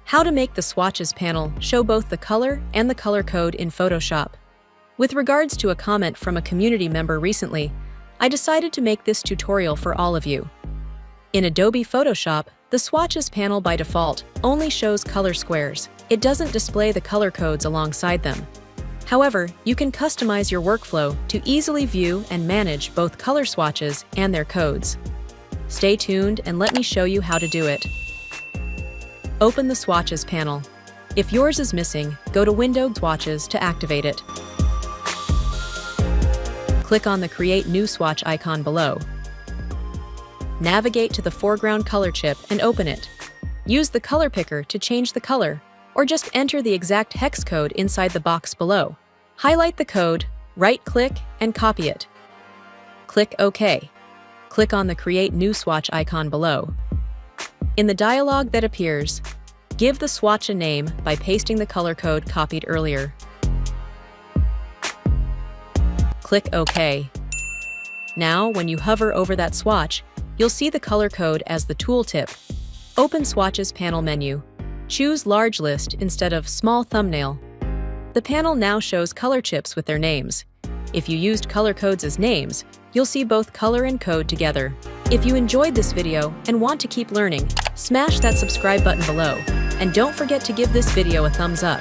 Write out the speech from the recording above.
How to make the Swatches panel show both the color and the color code in Photoshop. With regards to a comment from a community member recently, I decided to make this tutorial for all of you. In Adobe Photoshop, the Swatches panel by default only shows color squares. It doesn't display the color codes alongside them. However, you can customize your workflow to easily view and manage both color swatches and their codes. Stay tuned and let me show you how to do it. Open the Swatches panel. If yours is missing, go to Window Swatches to activate it. Click on the Create New Swatch icon below. Navigate to the foreground color chip and open it. Use the color picker to change the color, or just enter the exact hex code inside the box below. Highlight the code, right-click, and copy it. Click OK. Click on the Create New Swatch icon below. In the dialog that appears, give the swatch a name by pasting the color code copied earlier. Click OK. Now, when you hover over that swatch, you'll see the color code as the tooltip. Open Swatches panel menu. Choose Large List instead of Small Thumbnail. The panel now shows color chips with their names. If you used color codes as names, you'll see both color and code together. If you enjoyed this video and want to keep learning, smash that subscribe button below. And don't forget to give this video a thumbs up.